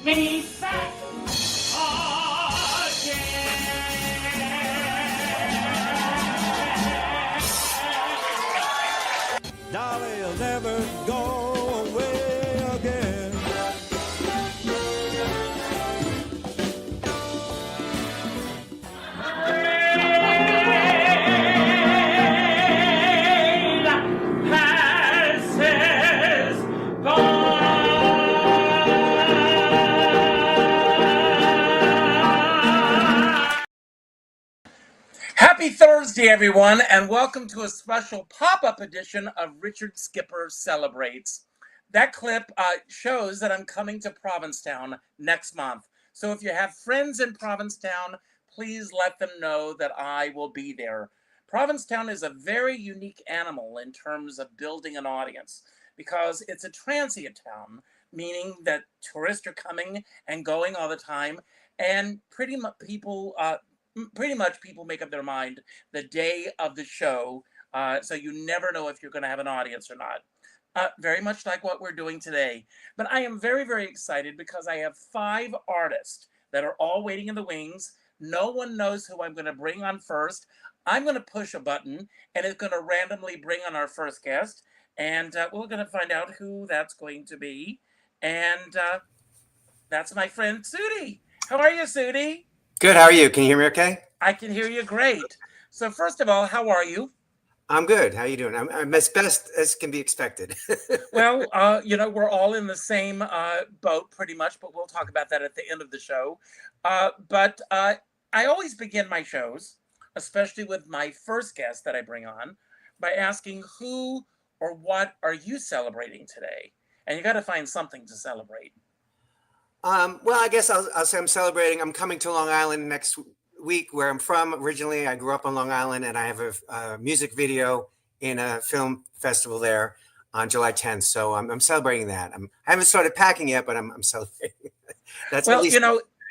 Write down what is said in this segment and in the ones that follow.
He's back again. Dolly'll never go away again. Happy Thursday, everyone, and welcome to a special pop-up edition of Richard Skipper Celebrates. That clip shows that I'm coming to Provincetown next month. So if you have friends in Provincetown, please let them know that I will be there. Provincetown is a very unique animal in terms of building an audience because it's a transient town, meaning that tourists are coming and going all the time, and pretty much people make up their mind the day of the show, so you never know if you're going to have an audience or not. Very much like what we're doing today. But I am very, very excited because I have 5 artists that are all waiting in the wings. No one knows who I'm going to bring on first. I'm going to push a button, and it's going to randomly bring on our first guest, and we're going to find out who that's going to be. And that's my friend, Sudi. How are you, Sudi? Good. How are you? Can you hear me okay? I can hear you great. So first of all, how are you? I'm good. How are you doing? I'm as best as can be expected. Well, we're all in the same boat pretty much, but we'll talk about that at the end of the show. But I always begin my shows, especially with my first guest that I bring on, by asking who or what are you celebrating today? And you got to find something to celebrate. Well, I guess I'll say I'm celebrating. I'm coming to Long Island next week, where I'm from originally. I grew up on Long Island, and I have a music video in a film festival there on July 10th. So I'm celebrating that. I haven't started packing yet, but I'm celebrating. That's well, at least,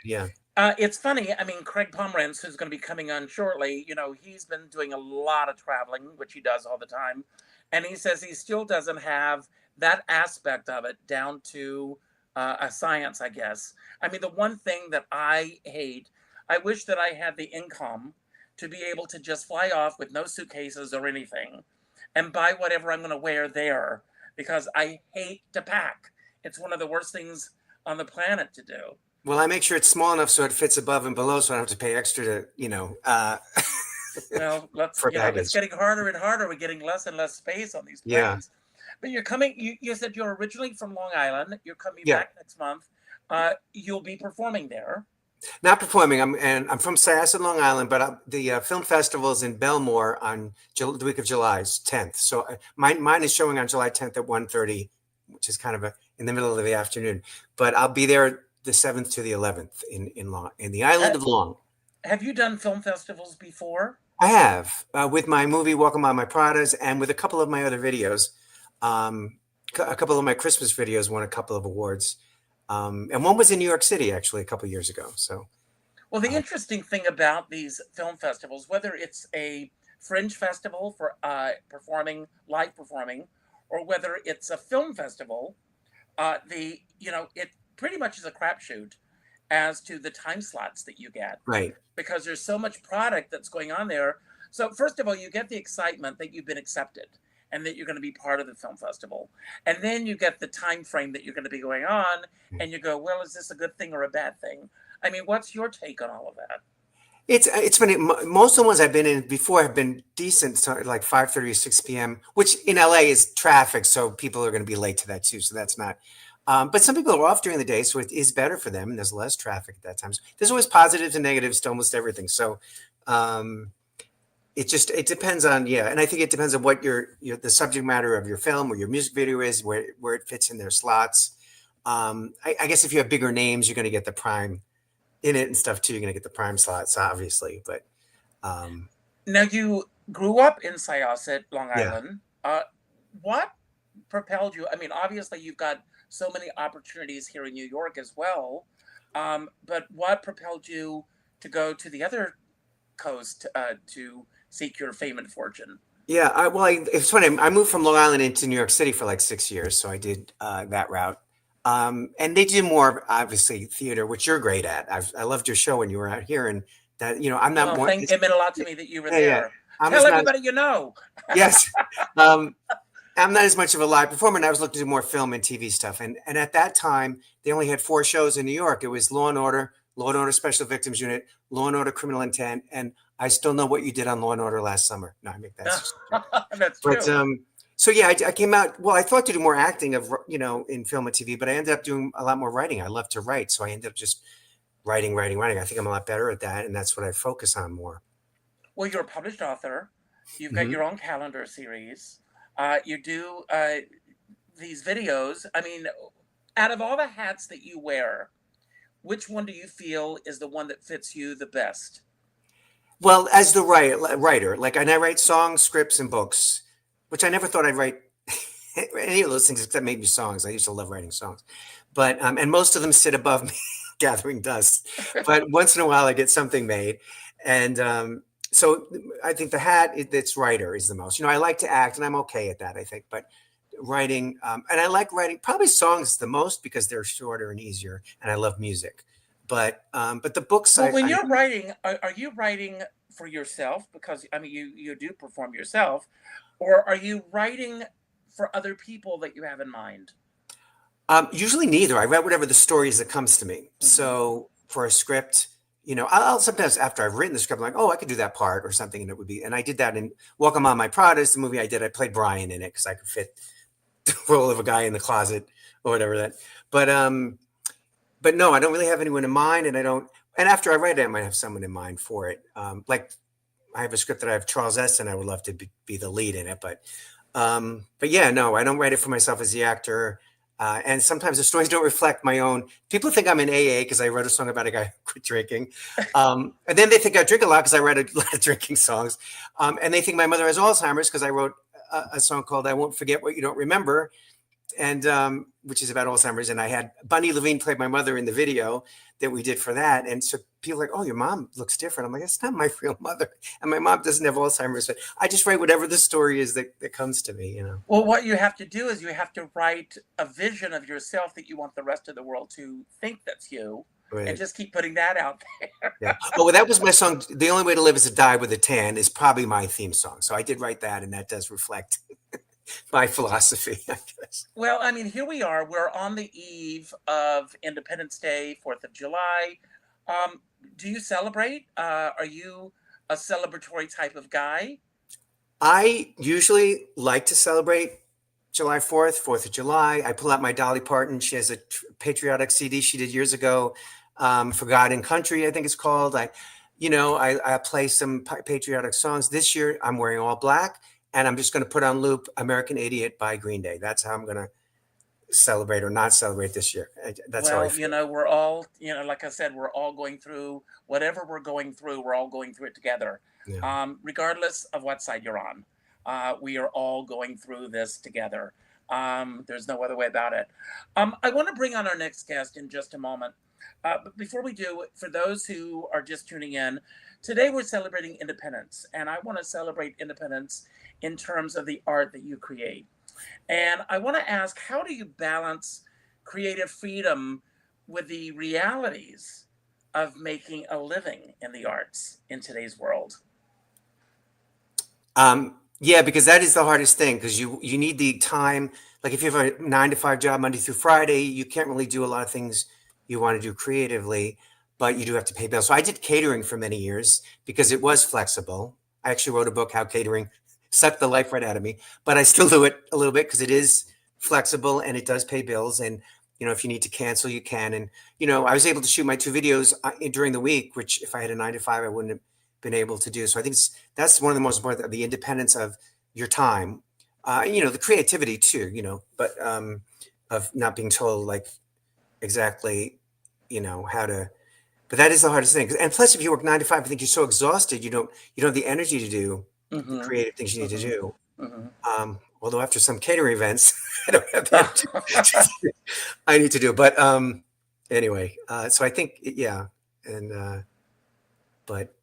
yeah. It's funny. I mean, Craig Pomerantz, who's going to be coming on shortly, he's been doing a lot of traveling, which he does all the time, and he says he still doesn't have that aspect of it down to a science, I guess. I mean, the one thing that I hate, I wish that I had the income to be able to just fly off with no suitcases or anything and buy whatever I'm going to wear there, because I hate to pack. It's one of the worst things on the planet to do. Well, I make sure it's small enough so it fits above and below, so I don't have to pay extra to, well, it's getting harder and harder. We're getting less and less space on these planes. Yeah. But you're coming, you said you're originally from Long Island. You're coming back next month. You'll be performing there. Not performing. I'm from Syosset, Long Island, but the film festival is in Belmore on the week of July 10th. So mine is showing on July 10th at 1:30, which is kind of in the middle of the afternoon. But I'll be there the 7th to the 11th in the island of Long. Have you done film festivals before? I have, with my movie Walking by My Pradas and with a couple of my other videos. A couple of my Christmas videos won a couple of awards. And one was in New York City, actually, a couple of years ago. So, well, the interesting thing about these film festivals, whether it's a fringe festival for live performing, or whether it's a film festival, it pretty much is a crapshoot as to the time slots that you get. Right. Because there's so much product that's going on there. So first of all, you get the excitement that you've been accepted and that you're going to be part of the film festival. And then you get the time frame that you're going to be going on, and you go, well, is this a good thing or a bad thing? I mean, what's your take on all of that? It's funny. Most of the ones I've been in before have been decent, so like 5:30 or 6 p.m., which in LA is traffic, so people are going to be late to that too. So that's not. But some people are off during the day, so it is better for them, and there's less traffic at that time. So there's always positives and negatives to almost everything. So it depends on, and I think it depends on what the subject matter of your film or your music video is, where it fits in their slots. I guess if you have bigger names, you're going to get the prime in it and stuff too. You're going to get the prime slots, obviously. But now you grew up in Syosset, Long Island. What propelled you? I mean, obviously you've got so many opportunities here in New York as well. But what propelled you to go to the other coast to seek your fame and fortune? It's funny. I moved from Long Island into New York City for like 6 years, so I did that route. And they do more, obviously, theater, which you're great at. I loved your show when you were out here, and that, I'm not Well, more. it meant a lot to me that you were Yeah, yeah. there. I'm Tell just not. everybody you know. Yes. Um, I'm not as much of a live performer, and I was looking to do more film and TV stuff. And at that time, they only had 4 shows in New York. It was Law and Order Special Victims Unit, Law and Order Criminal Intent, and I still know what you did on Law and Order last summer. No, I make that. That's But true. so yeah, I came out. Well, I thought to do more acting of in film and TV, but I ended up doing a lot more writing. I love to write, so I ended up just writing. I think I'm a lot better at that, and that's what I focus on more. Well, you're a published author. You've got your own calendar series. You do these videos. I mean, out of all the hats that you wear, which one do you feel is the one that fits you the best? Well, as the writer, like I write songs, scripts, and books, which I never thought I'd write any of those things except maybe songs. I used to love writing songs, but and most of them sit above me gathering dust. But once in a while, I get something made, and so I think the hat that's writer is the most. I like to act, and I'm okay at that, I think. But writing, and I like writing probably songs the most because they're shorter and easier, and I love music. But the books. Well, when you're writing, are you writing for yourself? Because I mean, you do perform yourself, or are you writing for other people that you have in mind? Usually neither. I write whatever the story is that comes to me. So for a script, I'll sometimes after I've written the script, I'm like, oh, I could do that part or something, and it would be. And I did that in Welcome on My Pradas, the movie I did. I played Brian in it because I could fit the role of a guy in the closet or whatever that. But no, I don't really have anyone in mind, and I don't. And after I write it, I might have someone in mind for it. Like I have a script that I have Charles Esten. I would love to be the lead in it, but yeah, no, I don't write it for myself as the actor. And sometimes the stories don't reflect my own. People think I'm in AA because I wrote a song about a guy who quit drinking. And then they think I drink a lot because I write a lot of drinking songs. And they think my mother has Alzheimer's because I wrote a song called I Won't Forget What You Don't Remember, and which is about Alzheimer's. And I had Bunny Levine played my mother in the video that we did for that. And so people are like, oh, your mom looks different. I'm like, it's not my real mother. And my mom doesn't have Alzheimer's. But I just write whatever the story is that comes to me, Well, what you have to do is you have to write a vision of yourself that you want the rest of the world to think that's you. Right. And just keep putting that out there. Yeah. Well, that was my song. The Only Way to Live is to Die with a Tan is probably my theme song. So I did write that, and that does reflect my philosophy, I guess. Well, I mean, here we are. We're on the eve of Independence Day, 4th of July. Do you celebrate? Are you a celebratory type of guy? I usually like to celebrate July 4th, 4th of July. I pull out my Dolly Parton. She has a patriotic CD she did years ago, For God and Country, I think it's called. I play some patriotic songs. This year, I'm wearing all black, and I'm just going to put on loop American Idiot by Green Day. That's how I'm going to celebrate or not celebrate this year. That's how I feel. We're all, like I said, we're all going through whatever we're going through. We're all going through it together, regardless of what side you're on. We are all going through this together. There's no other way about it. I want to bring on our next guest in just a moment. But before we do, for those who are just tuning in, today we're celebrating independence. And I want to celebrate independence in terms of the art that you create. And I want to ask, how do you balance creative freedom with the realities of making a living in the arts in today's world? Yeah, because that is the hardest thing, because you need the time. Like if you have a 9-to-5 job Monday through Friday, you can't really do a lot of things you want to do creatively, but you do have to pay bills. So I did catering for many years because it was flexible. I actually wrote a book, How Catering Sucked the Life Right Out of Me, but I still do it a little bit because it is flexible and it does pay bills. And, if you need to cancel, you can. And, I was able to shoot my 2 videos during the week, which if I had a 9-to-5, I wouldn't have been able to do. So I think that's one of the most important, the independence of your time, the creativity too, but of not being told like exactly, how to, but that is the hardest thing. And plus if you work 9-to-5, I think you're so exhausted, you don't have the energy to do the creative things you need to do. Although after some catering events, I don't have that I need to do, but anyway, so I think, yeah. And, but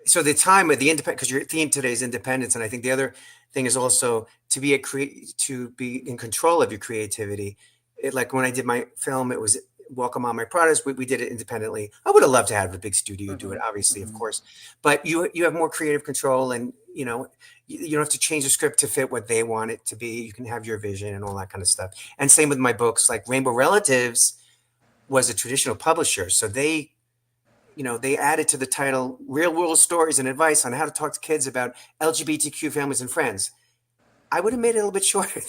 so the time of the independent, because your theme today is independence. And I think the other thing is also to be in control of your creativity like when I did my film, it was Welcome All My Products. We did it independently. I would have loved to have a big studio do it, obviously, of course. But you have more creative control, and you don't have to change the script to fit what they want it to be. You can have your vision and all that kind of stuff. And same with my books. Like Rainbow Relatives was a traditional publisher, so they added to the title real world stories and advice on how to talk to kids about LGBTQ families and friends. I would have made it a little bit shorter,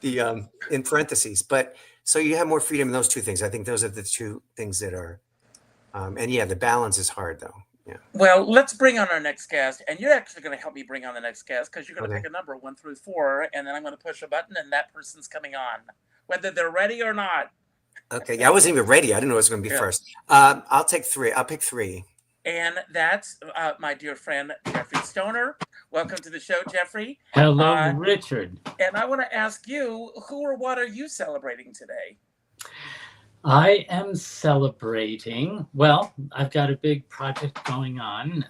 the in parentheses. But so you have more freedom in those two things. I think those are the two things that are, and yeah, the balance is hard though. Yeah. Well, let's bring on our next guest, and you're actually going to help me bring on the next guest because you're going to pick a number 1 through 4, and then I'm going to push a button, and that person's coming on, whether they're ready or not. Okay. Yeah, I wasn't even ready. I didn't know it was going to be first. I'll take 3. I'll pick 3. And that's my dear friend, Geoff Stoner. Welcome to the show, Jeffrey. Hello, Richard. And I want to ask you, who or what are you celebrating today? I am celebrating, well, I've got a big project going on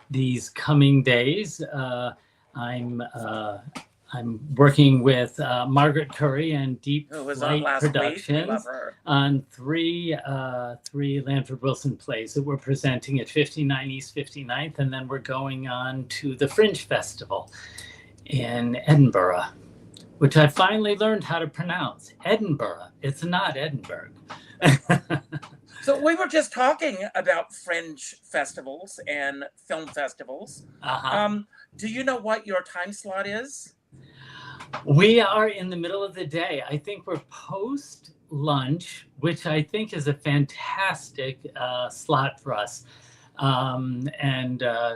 these coming days. I'm working with Margaret Curry and Deep Flight Productions on three Lanford Wilson plays that we're presenting at 59 East 59th, and then we're going on to the Fringe Festival in Edinburgh, which I finally learned how to pronounce. Edinburgh. It's not Edinburgh. So we were just talking about Fringe festivals and film festivals. Do you know what your time slot is? We are in the middle of the day. I think we're post lunch, which I think is a fantastic slot for us.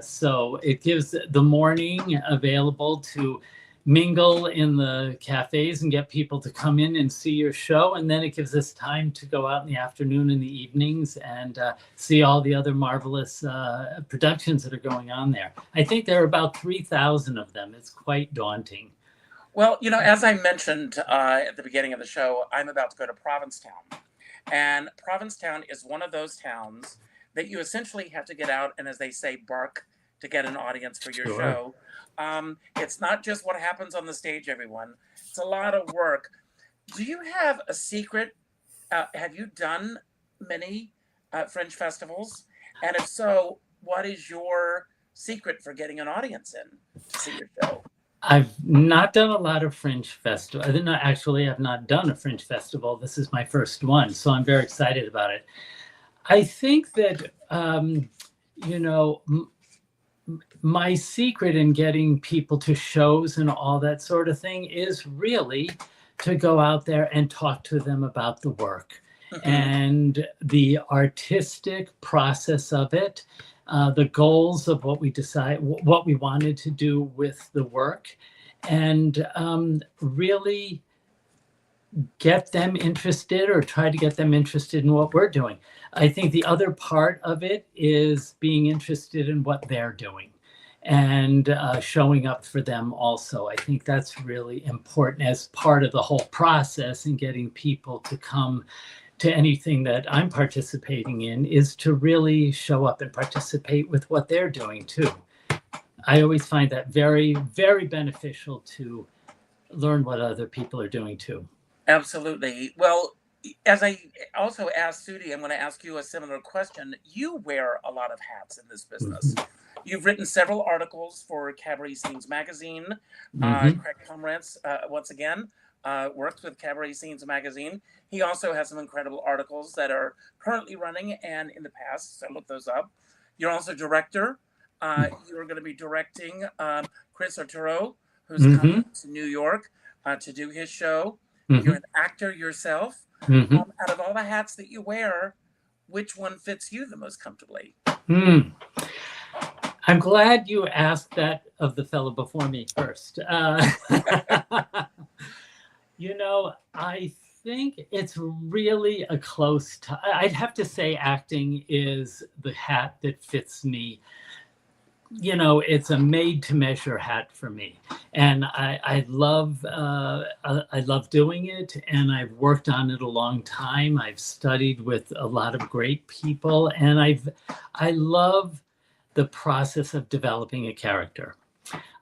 So it gives the morning available to mingle in the cafes and get people to come in and see your show. And then it gives us time to go out in the afternoon and the evenings and see all the other marvelous productions that are going on there. I think there are about 3,000 of them. It's quite daunting. Well, as I mentioned at the beginning of the show, I'm about to go to Provincetown. And Provincetown is one of those towns that you essentially have to get out and, as they say, bark to get an audience for your show. It's not just what happens on the stage, everyone. It's a lot of work. Do you have a secret? Have you done many Fringe festivals? And if so, what is your secret for getting an audience in to see your show? I've not done a lot of Fringe festivals. I've not done a Fringe festival. This is my first one, so I'm very excited about it. I think that, my secret in getting people to shows and all that sort of thing is really to go out there and talk to them about the work and the artistic process of it. The goals of what we wanted to do with the work, and really get them interested or try to get them interested in what we're doing. I think the other part of it is being interested in what they're doing and showing up for them also. I think that's really important as part of the whole process in getting people to come to anything that I'm participating in, is to really show up and participate with what they're doing too. I always find that very, very beneficial to learn what other people are doing too. Absolutely. Well, as I also asked Sudi, I'm going to ask you a similar question. You wear a lot of hats in this business. You've written several articles for Cabaret Scenes magazine. Craig Comrades, once again, works with Cabaret Scenes magazine. He also has some incredible articles that are currently running and in the past, so look those up. You're also director. You're going to be directing Chris Arturo, who's coming to New York to do his show. You're an actor yourself. Out of all the hats that you wear, which one fits you the most comfortably? I'm glad you asked that of the fellow before me first. I think it's really a close I'd have to say acting is the hat that fits me. It's a made-to-measure hat for me, and I love doing it, and I've worked on it a long time. I've studied with a lot of great people, and I love the process of developing a character.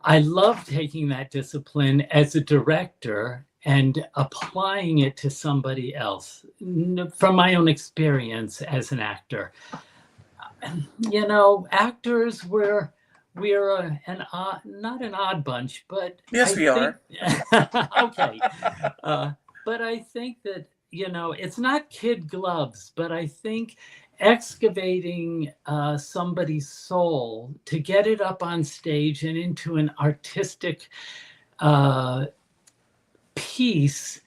I love taking that discipline as a director and applying it to somebody else. From my own experience as an actor, you know, actors we're not an odd bunch, but Yes, we are. Okay, but I think that, you know, it's not kid gloves, but I think excavating somebody's soul to get it up on stage and into an artistic piece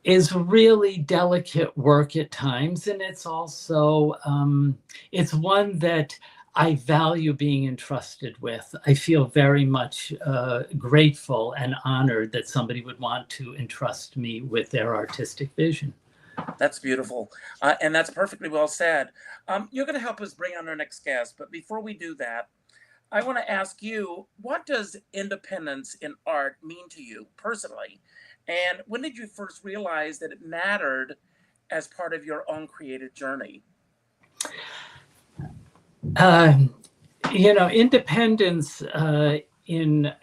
is really delicate work at times, and it's also it's one that I value being entrusted with. I feel very much grateful and honored that somebody would want to entrust me with their artistic vision. That's beautiful. And that's perfectly well said. You're going to help us bring on our next guest. But before we do that, I want to ask you, what does independence in art mean to you personally? And when did you first realize that it mattered as part of your own creative journey? You know, independence in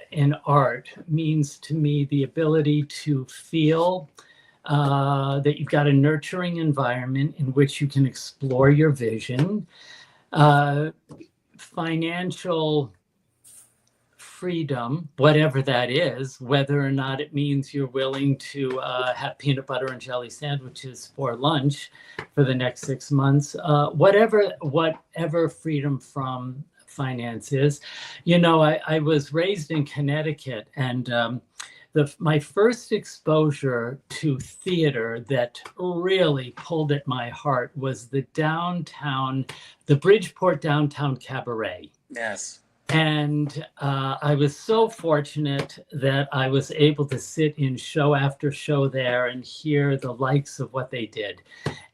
art means to me the ability to feel that you've got a nurturing environment in which you can explore your vision, financial freedom, whatever that is, whether or not it means you're willing to have peanut butter and jelly sandwiches for lunch for the next 6 months, whatever freedom from finance is. You know, I was raised in Connecticut, and my first exposure to theater that really pulled at my heart was the Bridgeport downtown cabaret. Yes. And I was so fortunate that I was able to sit in show after show there and hear the likes of what they did.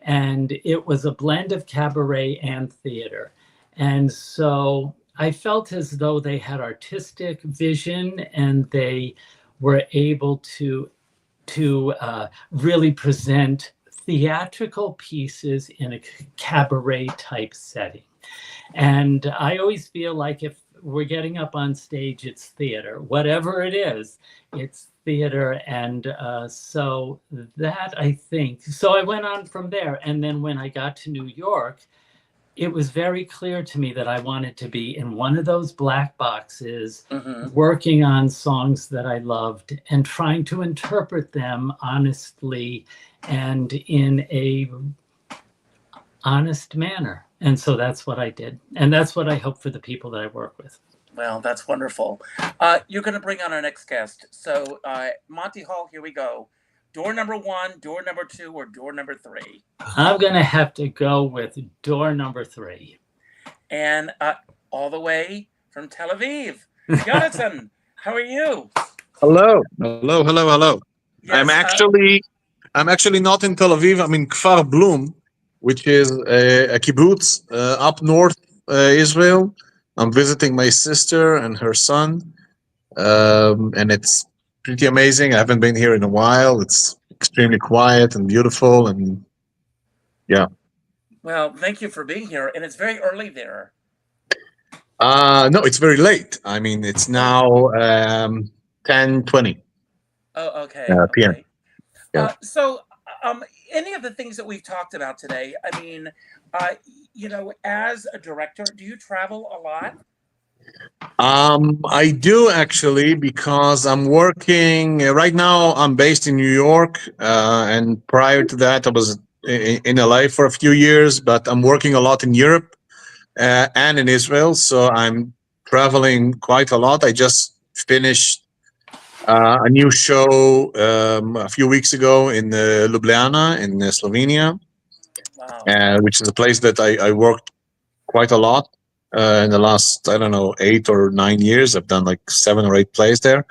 And it was a blend of cabaret and theater. And so I felt as though they had artistic vision, and they were able to really present theatrical pieces in a cabaret type setting. And I always feel like if we're getting up on stage, it's theater, whatever it is, it's theater. And so that, I think, so I went on from there. And then when I got to New York, it was very clear to me that I wanted to be in one of those black boxes, working on songs that I loved and trying to interpret them honestly and in a honest manner. And so that's what I did. And that's what I hope for the people that I work with. Well, that's wonderful. You're going to bring on our next guest. So Monty Hall, here we go. Door number 1, door number 2, or door number 3? I'm going to have to go with door number 3. And all the way from Tel Aviv, Jonathan, how are you? Hello, hello, hello, hello. Yes, I'm actually not in Tel Aviv. I'm in Kfar Blum, which is a kibbutz up north Israel. I'm visiting my sister and her son, and it's pretty amazing. I haven't been here in a while. It's extremely quiet and beautiful, and yeah. Well, thank you for being here, and it's very early there. No, it's very late. I mean, it's now 10:20. Oh, okay. PM. Okay. Yeah. So, any of the things that we've talked about today, I mean, you know, as a director, do you travel a lot? I do actually, because I'm working right now. I'm based in New York, and prior to that, I was in LA for a few years. But I'm working a lot in Europe and in Israel, so I'm traveling quite a lot. I just finished a new show a few weeks ago in Ljubljana in Slovenia, Wow. which is a place that I worked quite a lot. In the last, I don't know, 8 or 9 years, I've done like 7 or 8 plays there.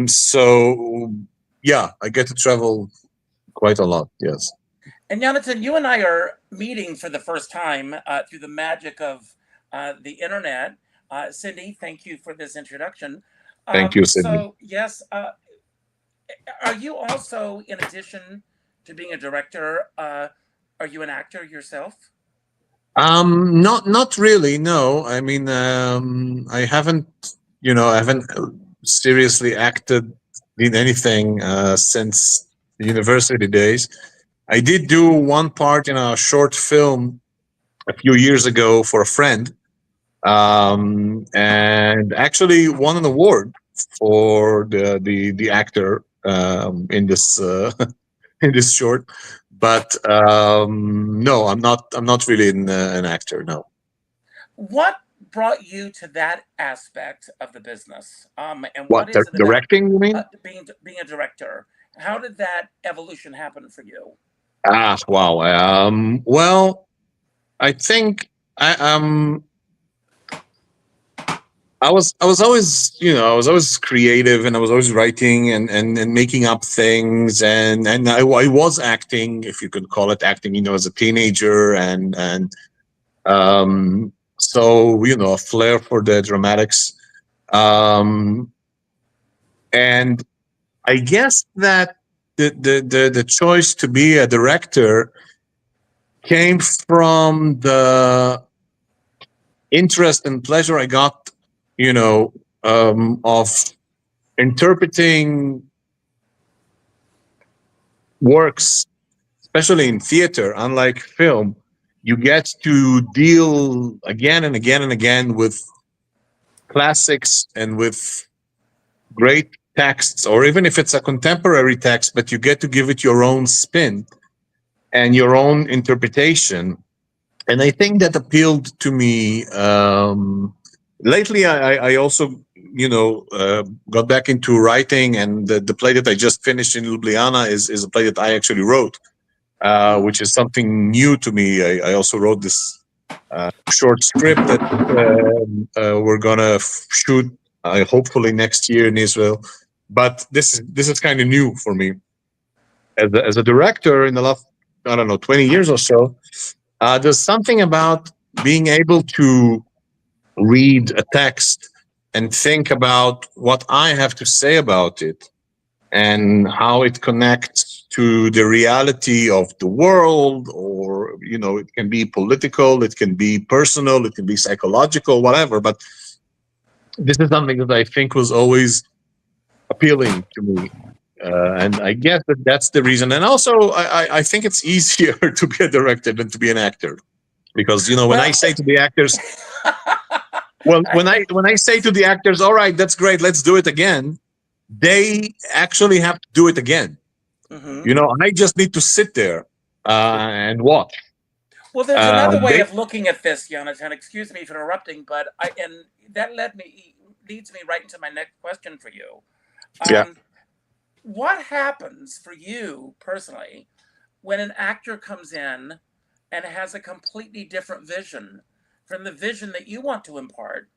So yeah, I get to travel quite a lot. Yes. And Jonathan, you and I are meeting for the first time through the magic of the internet. Cindy, thank you for this introduction. Thank you, Sydney. So yes, are you also, in addition to being a director, are you an actor yourself? Not really. No, I mean, I haven't seriously acted did anything since the university days. I did do one part in a short film a few years ago for a friend, and actually won an award for the actor in this in this short. But no, I'm not really an actor. No. What brought you to that aspect of the business? And What, what is it about directing? You mean? being a director? How did that evolution happen for you? Ah, wow. Well, I think I was always, I was always creative, and I was always writing and making up things, and I was acting, if you could call it acting, as a teenager, and so a flair for the dramatics, and I guess that the choice to be a director came from the interest and pleasure I got, of interpreting works, especially in theater. Unlike film, you get to deal again and again and again with classics and with great texts, or even if it's a contemporary text, but you get to give it your own spin and your own interpretation. And I think that appealed to me. Lately, I also, got back into writing, and the play that I just finished in Ljubljana is a play that I actually wrote, which is something new to me. I also wrote this short script that we're gonna shoot hopefully next year in Israel. But this is kind of new for me as a director in the last, I don't know, 20 years or so. There's something about being able to read a text and think about what I have to say about it and how it connects to the reality of the world, or, it can be political, it can be personal, it can be psychological, whatever. But this is something that I think was always appealing to me. And I guess that's the reason. And also, I think it's easier to be a director than to be an actor, because when I say to the actors, when I say to the actors, all right, that's great, let's do it again, they actually have to do it again. Mm-hmm. I just need to sit there and watch. Well, there's another way of looking at this, Jonathan. Excuse me for interrupting, but that leads me right into my next question for you. Yeah. What happens for you personally when an actor comes in and has a completely different vision from the vision that you want to impart?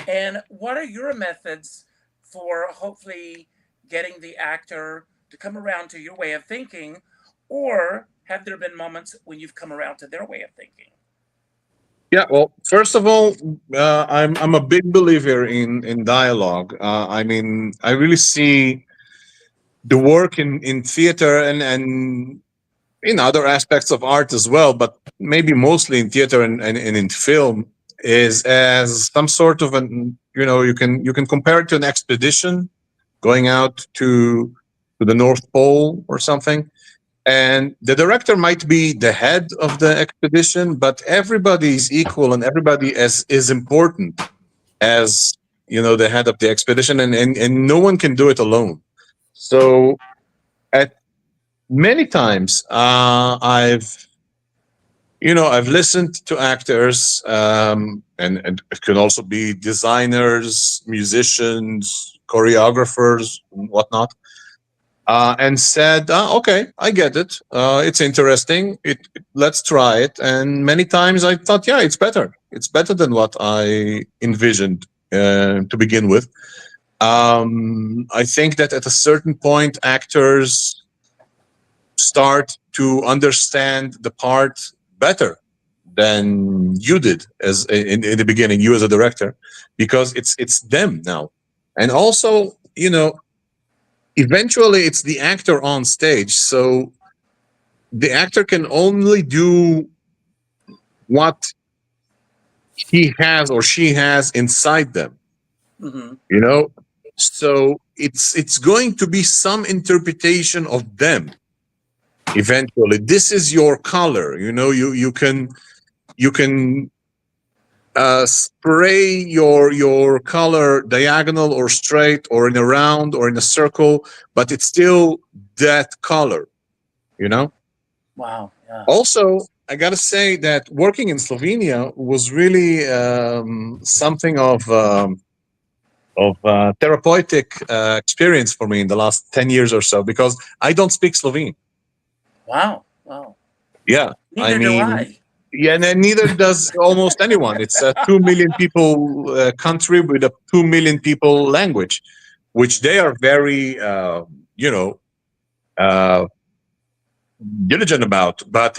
And what are your methods for hopefully getting the actor to come around to your way of thinking? Or have there been moments when you've come around to their way of thinking? Yeah, well, first of all, I'm a big believer in dialogue. I mean, I really see the work in theater and in other aspects of art as well, but maybe mostly in theater and in film, is as some sort of you can compare it to an expedition going out to the North Pole or something. And the director might be the head of the expedition, but everybody is equal, and everybody is important as the head of the expedition, and no one can do it alone. So at many times I've listened to actors, and it can also be designers, musicians, choreographers, and whatnot, and said, okay, I get it. It's interesting. Let's try it. And many times I thought, yeah, it's better. It's better than what I envisioned to begin with. I think that at a certain point, actors start to understand the part better than you did as in the beginning, you as a director, because it's them now. And also, eventually it's the actor on stage. So the actor can only do what he has or she has inside them. Mm-hmm. So it's going to be some interpretation of them eventually. This is your color, you know. You can spray your color diagonal or straight or in a round or in a circle, but it's still that color, you know. Wow. Yeah. Also, I gotta say that working in Slovenia was really something of therapeutic experience for me in the last 10 years or so, because I don't speak Slovene. Wow. Wow. Yeah, Neither do I. yeah, and neither does almost anyone. It's a 2 million people country with a 2 million people language, which they are very, you know, diligent about. But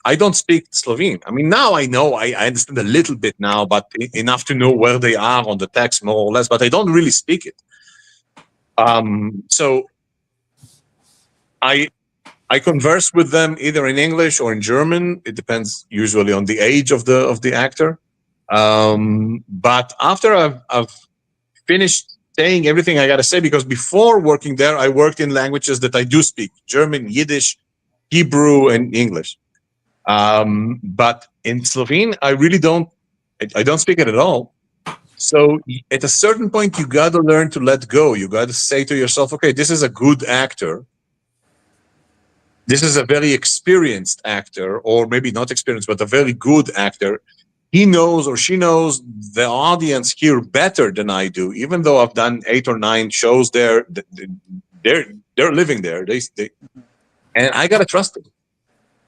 I don't speak Slovene. I mean, now I know, I understand a little bit now, but enough to know where they are on the text, more or less, but I don't really speak it. So I converse with them either in English or in German. It depends usually on the age of the actor. But after I've finished saying everything I gotta say, because before working there, I worked in languages that I do speak: German, Yiddish, Hebrew, and English. But in Slovene, I really don't speak it at all. So at a certain point, you got to learn to let go. You got to say to yourself, okay, this is a good actor. This is a very experienced actor, or maybe not experienced, but a very good actor. He knows or she knows the audience here better than I do, even though I've done 8 or 9 shows there. They're living there. And I got to trust them.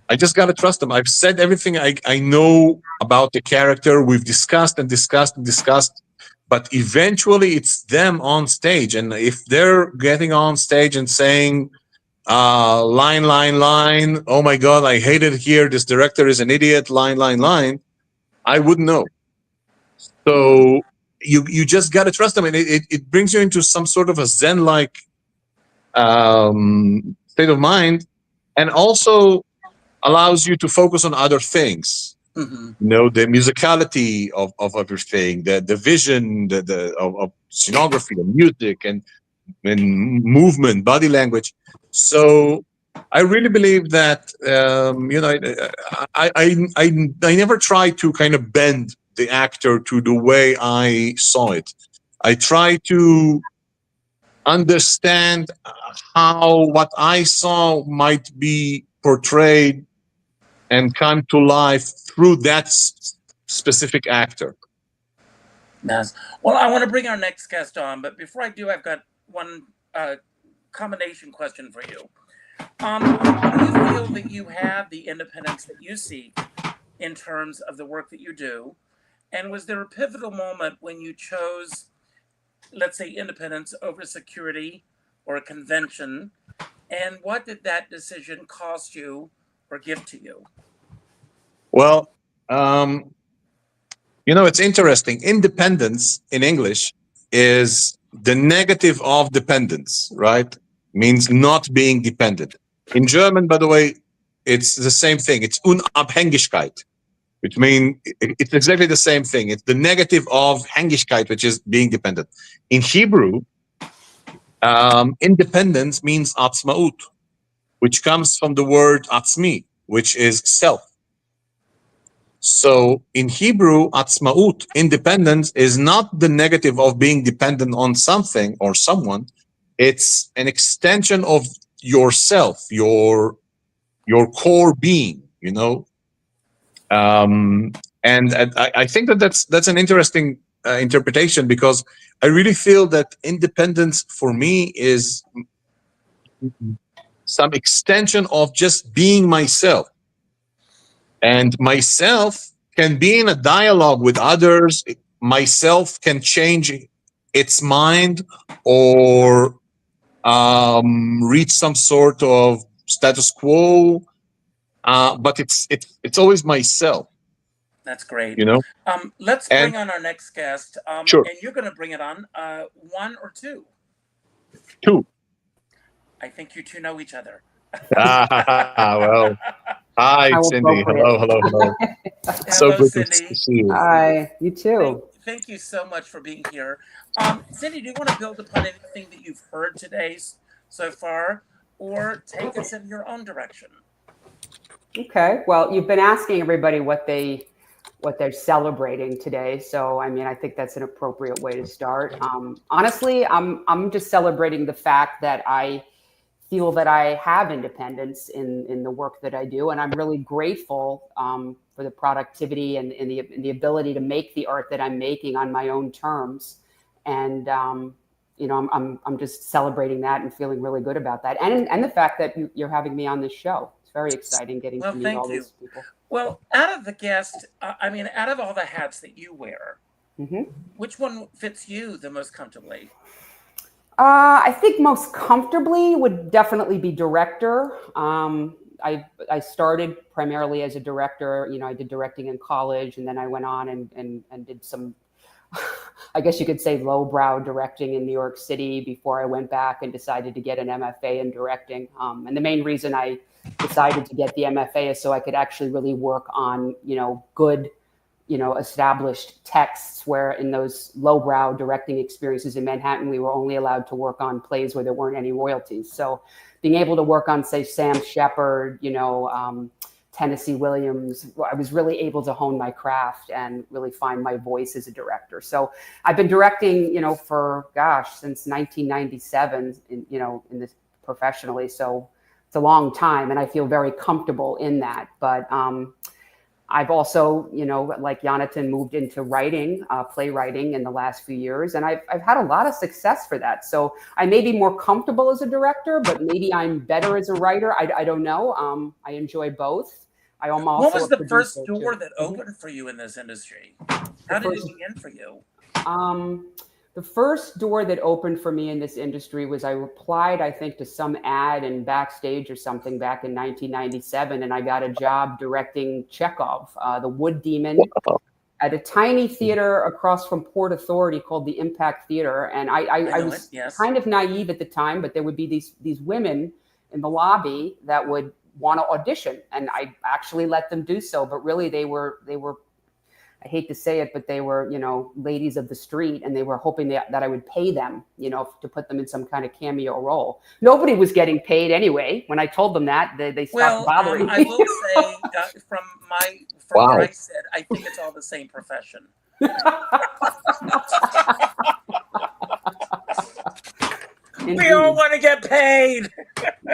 I just got to trust them. I've said everything I know about the character. We've discussed and discussed and discussed, but eventually it's them on stage. And if they're getting on stage and saying, line, oh my God, I hate it here, this director is an idiot, line, I wouldn't know. So you just got to trust them. And it brings you into some sort of a Zen-like state of mind, and also allows you to focus on other things. Mm-hmm. You know, the musicality of everything, the vision, of scenography, the music, and movement, body language. So I really believe that you know, I never try to kind of bend the actor to the way I saw it. I try to understand how what I saw might be portrayed and come to life through that specific actor. Yes. Well, I want to bring our next guest on, but before I do, I've got one combination question for you. Do you feel that you have the independence that you seek in terms of the work that you do? And was there a pivotal moment when you chose, let's say, independence over security or a convention? And what did that decision cost you or give to you? Well, you know, it's interesting. Independence in English is the negative of dependence, right? Means not being dependent. In German, by the way, it's the same thing. It's Unabhängigkeit, which means it's exactly the same thing. It's the negative of Hängigkeit, which is being dependent. In Hebrew, independence means Atzmaut, which comes from the word Atzmi, which is self. So in Hebrew, Atzmaut, independence, is not the negative of being dependent on something or someone. It's an extension of yourself, your core being, you know. And I think that's an interesting interpretation, because I really feel that independence for me is some extension of just being myself. And myself can be in a dialogue with others. Myself can change its mind or reach some sort of status quo. But it's always myself. That's great. You know. Let's bring on our next guest. Sure. And you're going to bring it on. 1 or 2? 2. I think you two know each other. Well. Hi, Cindy. Hello. So Hello, good Cindy. to see you. Hi, you too. thank you so much for being here. Cindy, do you want to build upon anything that you've heard today so far, or take us in your own direction? Okay. Well, you've been asking everybody what they're celebrating today, so I mean, I think that's an appropriate way to start. Honestly, I'm just celebrating the fact that I feel that I have independence in the work that I do, and I'm really grateful for the productivity and the ability to make the art that I'm making on my own terms. And you know, I'm just celebrating that and feeling really good about that, and the fact that you're having me on this show. It's very exciting getting to meet all these people. Well, out of the guests, I mean, out of all the hats that you wear, which one fits you the most comfortably? I think most comfortably would definitely be director. I started primarily as a director. You know, I did directing in college, and then I went on and did some, I guess you could say, lowbrow directing in New York City before I went back and decided to get an MFA in directing. And the main reason I decided to get the MFA is so I could actually really work on, you know, good, you know, established texts, where in those lowbrow directing experiences in Manhattan, we were only allowed to work on plays where there weren't any royalties. So being able to work on, say, Sam Shepard, you know, Tennessee Williams, I was really able to hone my craft and really find my voice as a director. So I've been directing, you know, for, gosh, since 1997, you know, in this professionally. So it's a long time, and I feel very comfortable in that. But I've also, you know, like Jonathan, moved into writing, playwriting in the last few years, and I've had a lot of success for that. So I may be more comfortable as a director, but maybe I'm better as a writer. I don't know. I enjoy both. I'm also what was the first producer, door too. that opened for you in this industry? How did it begin for you? The first door that opened for me in this industry was I applied, I think, to some ad in Backstage or something back in 1997, and I got a job directing Chekhov, The Wood Demon, at a tiny theater across from Port Authority called the Impact Theater. And I was kind of naive at the time, but there would be these women in the lobby that would want to audition, and I actually let them do so. But really, they were, I hate to say it, but they were, you know, ladies of the street, and they were hoping that I would pay them, you know, to put them in some kind of cameo role. Nobody was getting paid anyway. When I told them that, they stopped bothering me. I will say, from where I sit, I think it's all the same profession. We all want to get paid.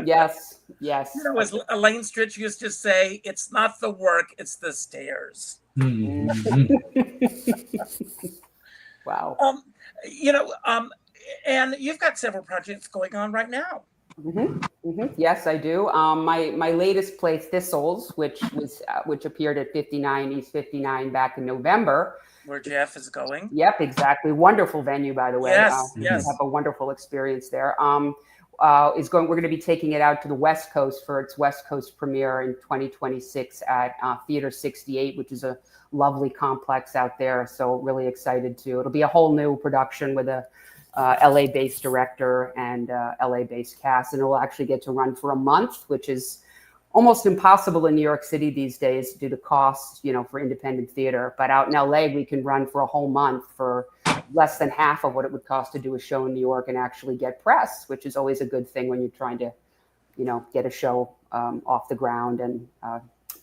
Yes, yes. You know, as Elaine Stritch used to say, it's not the work, it's the stairs. Wow. You know, and you've got several projects going on right now. Yes, I do. My latest play, Thistles, which appeared at 59 East 59 back in November. Where Geoff is going. Yep, exactly. Wonderful venue, by the way. Yes, yes. Have a wonderful experience there. We're going to be taking it out to the West Coast for its West Coast premiere in 2026 at Theater 68, which is a lovely complex out there. So really excited to. It'll be a whole new production with a LA-based director and LA-based cast, and it will actually get to run for a month, which is almost impossible in New York City these days due to costs, you know, for independent theater. But out in LA, we can run for a whole month for less than half of what it would cost to do a show in New York and actually get press, which is always a good thing when you're trying to, you know, get a show off the ground and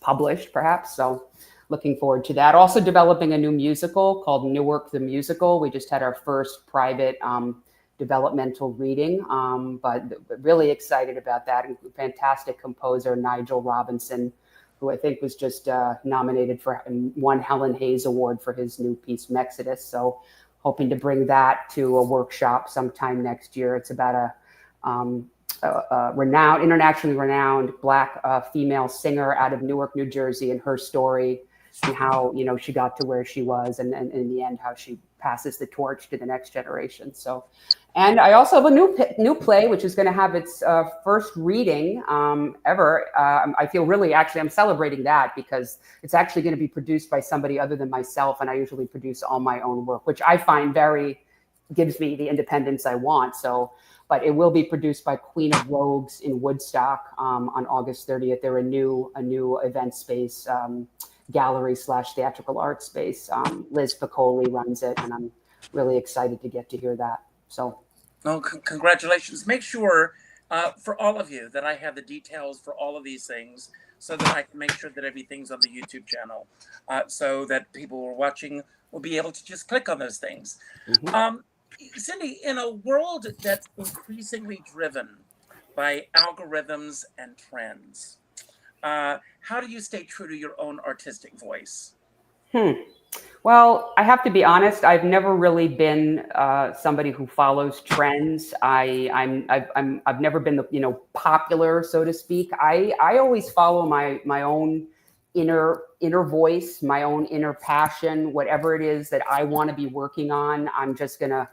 published, perhaps. So looking forward to that. Also developing a new musical called Newark the Musical. We just had our first private developmental reading, but really excited about that. And fantastic composer, Nigel Robinson, who I think was just nominated for and won Helen Hayes Award for his new piece, Mexodus. So hoping to bring that to a workshop sometime next year. It's about a internationally renowned Black female singer out of Newark, New Jersey, and her story and how, you know, she got to where she was, and in the end, how she passes the torch to the next generation. So, and I also have a new play, which is going to have its first reading ever. I feel really, actually, I'm celebrating that because it's actually going to be produced by somebody other than myself, and I usually produce all my own work, which I find gives me the independence I want. So, but it will be produced by Queen of Rogues in Woodstock on August 30th. They're a new event space gallery / theatrical art space. Liz Piccoli runs it, and I'm really excited to get to hear that. So, well, congratulations. Make sure for all of you that I have the details for all of these things so that I can make sure that everything's on the YouTube channel so that people who are watching will be able to just click on those things. Cindy, in a world that's increasingly driven by algorithms and trends, how do you stay true to your own artistic voice? Well, I have to be honest. I've never really been somebody who follows trends. I've never been the popular, so to speak. I always follow my own inner voice, my own inner passion, whatever it is that I want to be working on. I'm just gonna.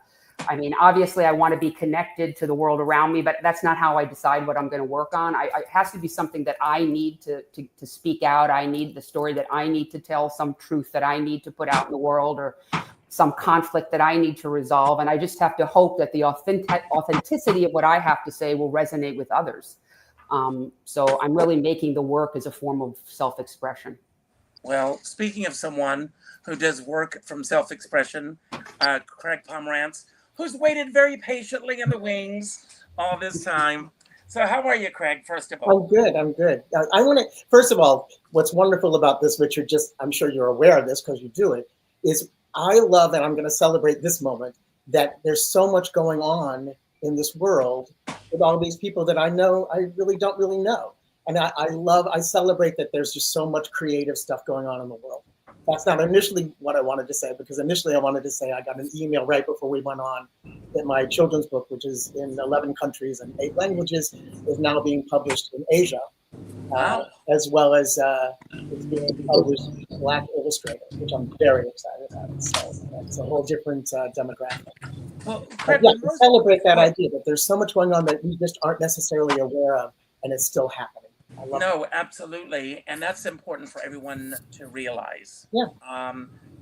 I mean, obviously, I want to be connected to the world around me, but that's not how I decide what I'm going to work on. It has to be something that I need to speak out. I need the story that I need to tell, some truth that I need to put out in the world, or some conflict that I need to resolve. And I just have to hope that the authenticity of what I have to say will resonate with others. So I'm really making the work as a form of self-expression. Well, speaking of someone who does work from self-expression, Craig Pomerantz, who's waited very patiently in the wings all this time. So how are you, Craig, first of all? I'm good. I want to, first of all, what's wonderful about this, Richard, just I'm sure you're aware of this because you do it, is I love, and I'm going to celebrate this moment, that there's so much going on in this world with all these people that I know I really don't really know. And I celebrate that there's just so much creative stuff going on in the world. That's not initially what I wanted to say, because initially I wanted to say I got an email right before we went on that my children's book, which is in 11 countries and 8 languages, is now being published in Asia, as well as it's being published Black Illustrator, which I'm very excited about. So it's a whole different demographic. Well, Craig, But yeah, to celebrate that idea that there's so much going on that we just aren't necessarily aware of, and it's still happening. No, absolutely. And that's important for everyone to realize. Yeah.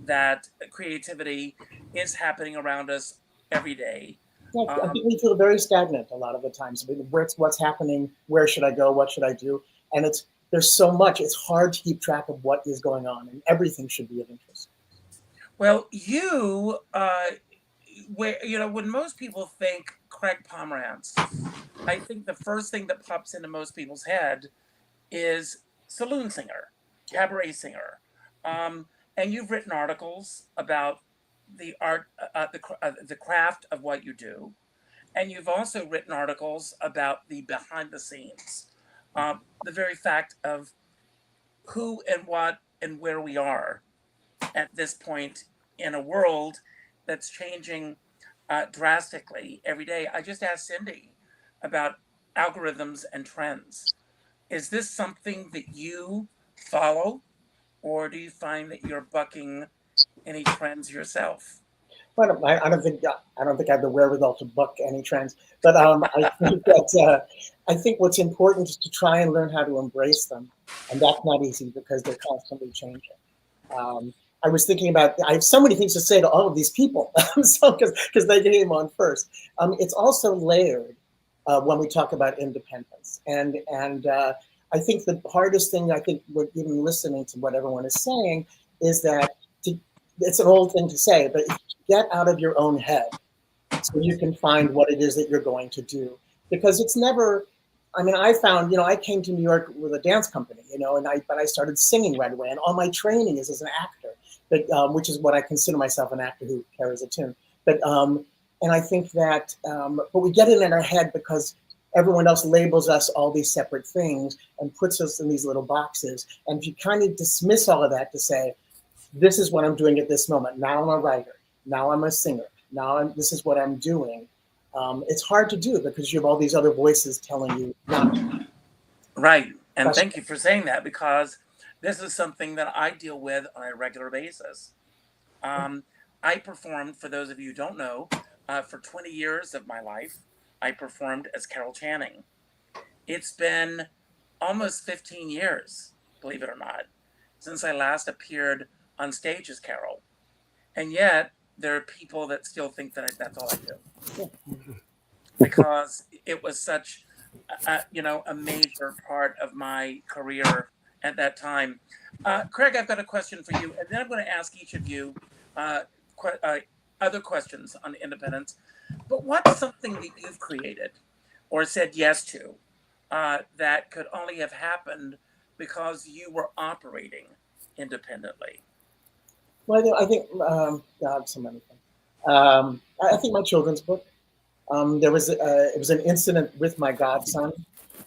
That creativity is happening around us every day. Yeah, I think we feel very stagnant a lot of the times. I mean, what's happening? Where should I go? What should I do? And there's so much. It's hard to keep track of what is going on, and everything should be of interest. Well, when most people think Craig Pomerantz, I think the first thing that pops into most people's head is saloon singer, cabaret singer. And you've written articles about the art, the craft of what you do. And you've also written articles about the behind the scenes, the very fact of who and what and where we are at this point in a world that's changing drastically every day. I just asked Cindy about algorithms and trends. Is this something that you follow, or do you find that you're bucking any trends yourself? Well, I don't think I have the wherewithal to buck any trends, but I think that I think what's important is to try and learn how to embrace them, and that's not easy because they're constantly changing. I was thinking about, I have so many things to say to all of these people, because they came on first. It's also layered when we talk about independence, and I think the hardest thing, I think, even listening to what everyone is saying, is that it's an old thing to say, but get out of your own head so you can find what it is that you're going to do, because it's never. I mean, I found, I came to New York with a dance company, but I started singing right away, and all my training is as an actor, but which is what I consider myself, an actor who carries a tune. But and I think that, but we get it in our head because everyone else labels us all these separate things and puts us in these little boxes. And if you kind of dismiss all of that to say, this is what I'm doing at this moment. Now I'm a writer. Now I'm a singer. This is what I'm doing. It's hard to do because you have all these other voices telling you not to. Right. And thank you for saying that, because this is something that I deal with on a regular basis. I performed, for those of you who don't know, for 20 years of my life, I performed as Carol Channing. It's been almost 15 years, believe it or not, since I last appeared on stage as Carol. And yet, there are people that still think that that's all I do. Because it was such, a major part of my career at that time. Craig, I've got a question for you, and then I'm going to ask each of you other questions on independence. But what's something that you've created or said yes to that could only have happened because you were operating independently? Well, I think God, so many things. I think my children's book. It was an incident with my godson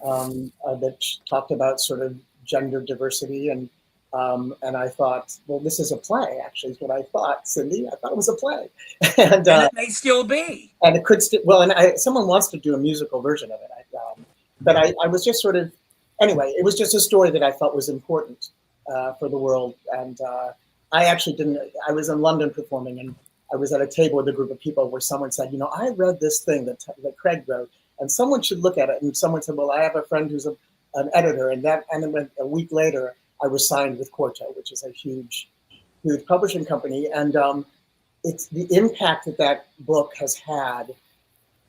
that talked about sort of gender diversity, and I thought, well, this is a play. Actually, is what I thought, Cindy. I thought it was a play, and it may still be. And it could still. Well, and someone wants to do a musical version of it. But I was just sort of, anyway. It was just a story that I felt was important for the world, and I actually didn't. I was in London performing, and I was at a table with a group of people where someone said, you know, I read this thing that Craig wrote, and someone should look at it. And someone said, well, I have a friend who's an editor, and then a week later, I was signed with Quarto, which is a huge publishing company, and it's the impact that book has had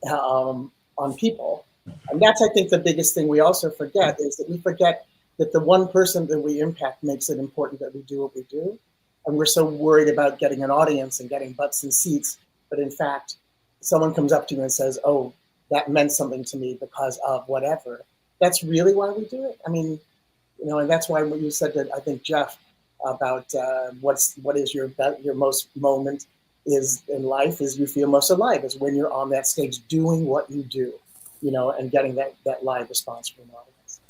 on people, and that's, I think, the biggest thing we also forget is that we forget that the one person that we impact makes it important that we do what we do. And we're so worried about getting an audience and getting butts and seats. But in fact, someone comes up to you and says, oh, that meant something to me because of whatever. That's really why we do it. I mean, you know, and that's why what you said to, I think, Geoff, about what is your most moment is in life is you feel most alive is when you're on that stage doing what you do, you know, and getting that live response from an audience.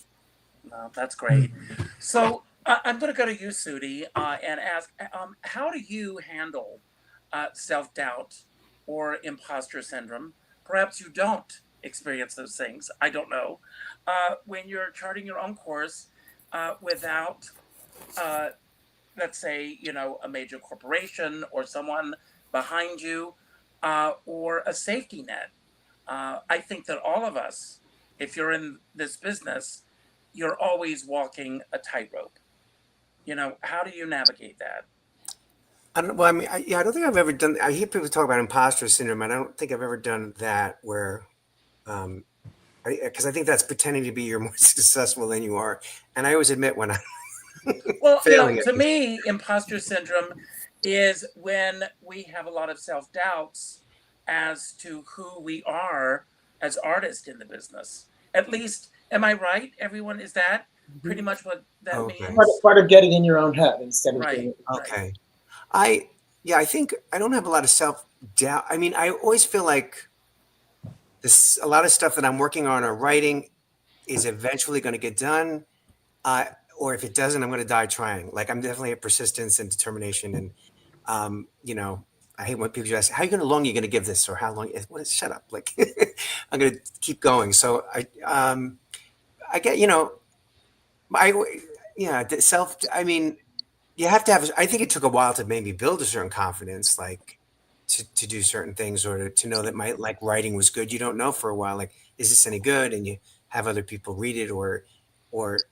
No, that's great. So I'm going to go to you, Sudi, and ask, how do you handle self-doubt or imposter syndrome? Perhaps you don't experience those things. I don't know. When you're charting your own course without, let's say, you know, a major corporation or someone behind you or a safety net. I think that all of us, if you're in this business, you're always walking a tightrope. You know, how do you navigate that? I don't think I've ever done. I hear people talk about imposter syndrome, and I don't think I've ever done that. Where, because I think that's pretending to be you're more successful than you are, and I always admit when I. Well, you know, to me, imposter syndrome is when we have a lot of self-doubts as to who we are as artists in the business. At least, am I right? Everyone, is that pretty much what that means? Part of getting in your own head instead of right. doing it. Okay. I think I don't have a lot of self-doubt. I mean, I always feel like a lot of stuff that I'm working on or writing is eventually going to get done. Or if it doesn't, I'm going to die trying. Like, I'm definitely a persistence and determination. And, you know, I hate when people ask, how long are you going to give this? Or how long? Shut up. Like, I'm going to keep going. So I get, you know, I mean, you have to have, I think it took a while to maybe build a certain confidence, like to do certain things or to know that my like writing was good. You don't know for a while, like, is this any good? And you have other people read it or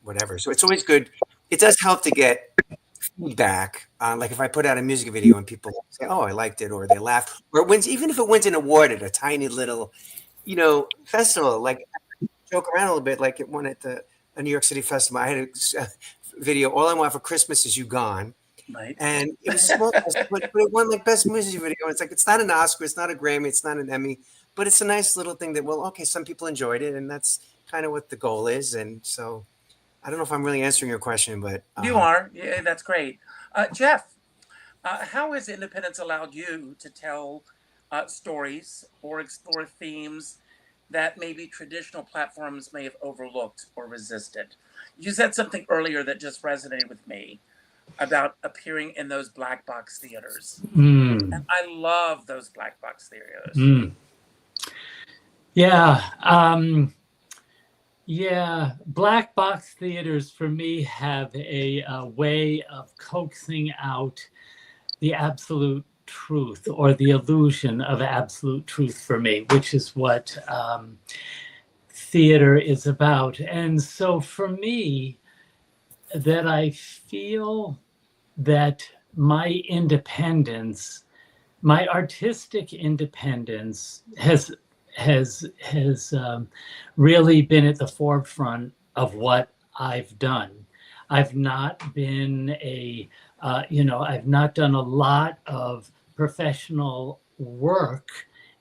whatever. So it's always good. It does help to get feedback. Like if I put out a music video and people say, oh, I liked it, or they laugh, or it wins, even if it wins an award at a tiny little, you know, festival, like joke around a little bit, like it won at a New York City festival. I had a video, All I Want for Christmas Is You Gone. Right. And it was small, but it won like best music video. It's like, it's not an Oscar, it's not a Grammy, it's not an Emmy, but it's a nice little thing that, well, okay, some people enjoyed it, and that's kind of what the goal is. And so I don't know if I'm really answering your question, but you are. Yeah, that's great. Geoff, how has independence allowed you to tell stories or explore themes that maybe traditional platforms may have overlooked or resisted? You said something earlier that just resonated with me about appearing in those black box theaters. And I love those black box theaters. Yeah. Yeah, black box theaters for me have a way of coaxing out the absolute truth or the illusion of absolute truth for me, which is what theater is about. And so for me, that I feel that my independence, my artistic independence has really been at the forefront of what I've done. I've not been I've not done a lot of professional work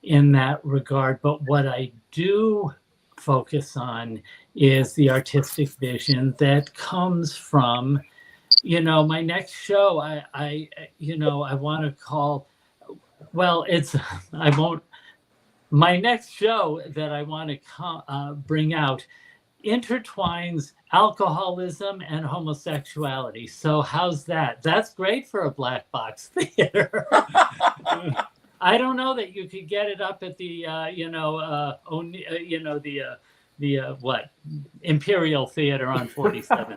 in that regard, but what I do focus on is the artistic vision that comes from, my next show. I want to call, well, my next show that I want to bring out intertwines alcoholism and homosexuality. So how's that? That's great for a black box theater. I don't know that you could get it up at the what Imperial Theater on 47.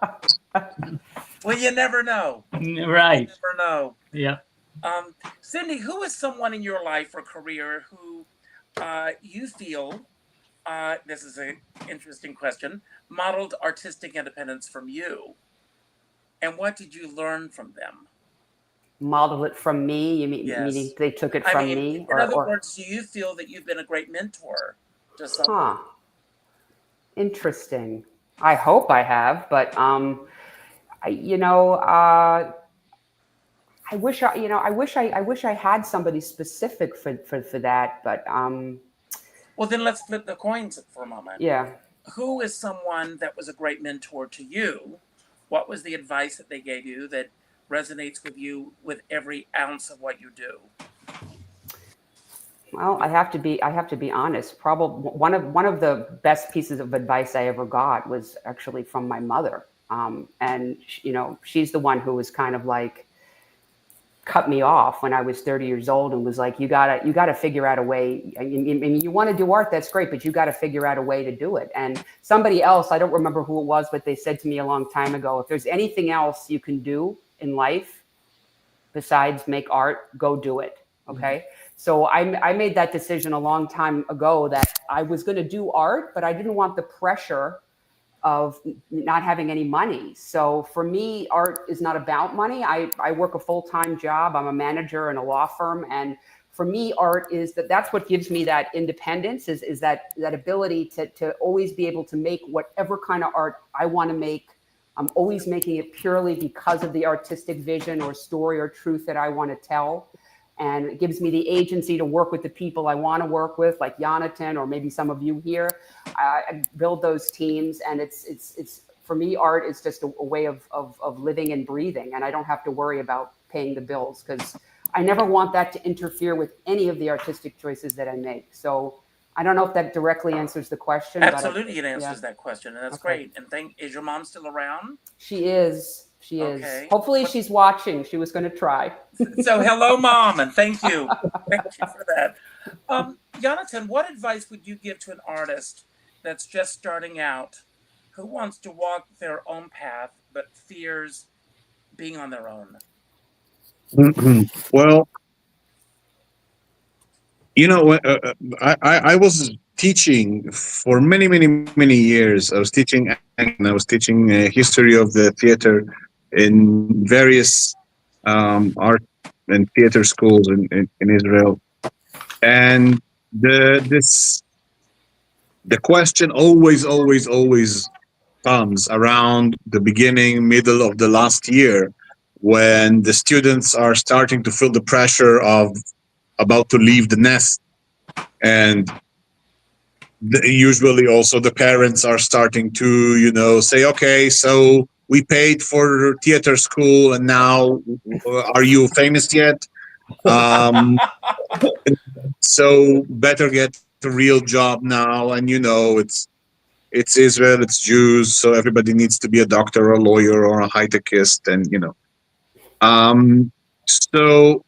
Well, you never know. Right. You never know. Yeah. Cindy, who is someone in your life or career who you feel, this is an interesting question, modeled artistic independence from you? And what did you learn from them? Modeled it from me? You mean, Yes. meaning they took it from me? In other words, do you feel that you've been a great mentor to someone? Interesting. I hope I have, but I wish I had somebody specific for that, but well, then let's flip the coins for a moment. Yeah. Who is someone that was a great mentor to you? What was the advice that they gave you that resonates with you with every ounce of what you do? Well, I have to be honest. Probably one of the best pieces of advice I ever got was actually from my mother. And she's the one who was kind of like cut me off when I was 30 years old and was like, you gotta figure out a way. I mean, you want to do art, that's great, but you got to figure out a way to do it. And somebody else, I don't remember who it was, but they said to me a long time ago, if there's anything else you can do in life besides make art, go do it. Okay. Mm-hmm. So I made that decision a long time ago that I was going to do art, but I didn't want the pressure of not having any money. So for me, art is not about money. I work a full-time job. I'm a manager in a law firm. And for me, art is that's what gives me that independence, is that ability to always be able to make whatever kind of art I want to make. I'm always making it purely because of the artistic vision or story or truth that I want to tell. And it gives me the agency to work with the people I want to work with, like Jonathan or maybe some of you here. I build those teams, and it's for me, art is just a way of living and breathing, and I don't have to worry about paying the bills because I never want that to interfere with any of the artistic choices that I make. So I don't know if that directly answers the question. Absolutely, it answers that question, and that's great. And is your mom still around? She is. She is. Okay. Hopefully she's watching. She was going to try. So hello, Mom, and thank you. Thank you for that. Jonathan, what advice would you give to an artist that's just starting out who wants to walk their own path but fears being on their own? Well, I was teaching for many years. I was teaching history of the theater in various art and theater schools in Israel, and the question always comes around the middle of the last year, when the students are starting to feel the pressure of about to leave the nest, and usually also the parents are starting to say, okay, so we paid for theater school, and now are you famous yet? So better get a real job now. And it's Israel, it's Jews, so everybody needs to be a doctor or a lawyer or a high-techist, and so.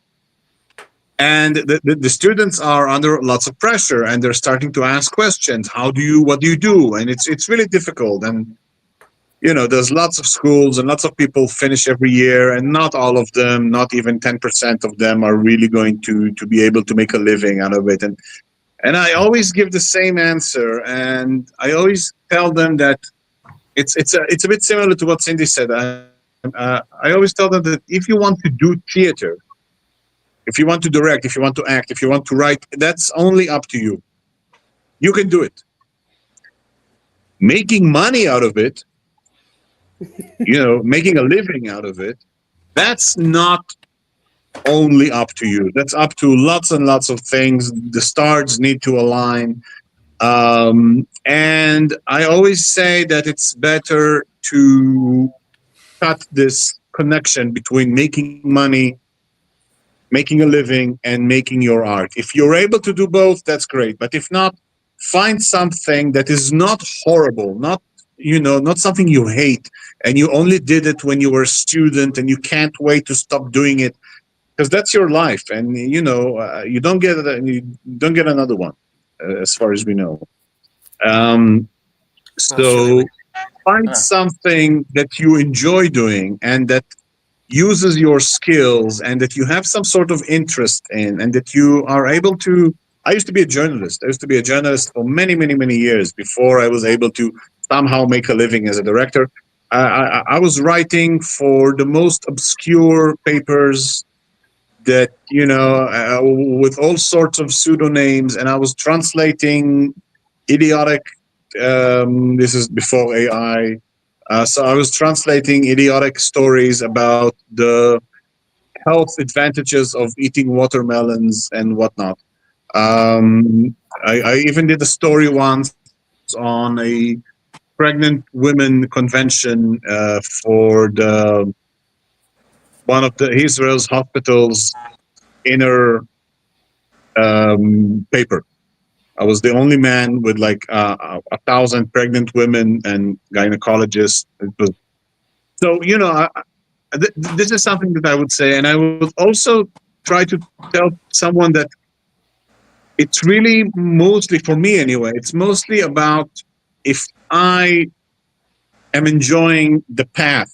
And the students are under lots of pressure, and they're starting to ask questions. What do you do? And it's really difficult. And there's lots of schools and lots of people finish every year, and not all of them, not even 10% of them, are really going to be able to make a living out of it. And I always give the same answer, and I always tell them that it's a bit similar to what Cindy said. I always tell them that if you want to do theater, if you want to direct, if you want to act, if you want to write, that's only up to you. You can do it. Making money out of it, making a living out of it, that's not only up to you. That's up to lots and lots of things. The stars need to align. And I always say that it's better to cut this connection between making money, making a living, and making your art. If you're able to do both, that's great. But if not, find something that is not horrible, not something you hate, and you only did it when you were a student and you can't wait to stop doing it, because that's your life, and you don't get another one, as far as we know. So find something that you enjoy doing and that uses your skills and that you have some sort of interest in, and that you are able to. I used to be a journalist. I used to be a journalist for many, many, many years before I was able to somehow make a living as a director. I was writing for the most obscure papers that, with all sorts of pseudonyms, and I was translating idiotic. This is before AI. So I was translating idiotic stories about the health advantages of eating watermelons and whatnot. I even did a story once on a pregnant women convention for one of the Israel's hospitals inner paper. I was the only man with like 1,000 pregnant women and gynecologists. It was, so, this is something that I would say. And I would also try to tell someone that it's really mostly, for me anyway, it's mostly about if I am enjoying the path.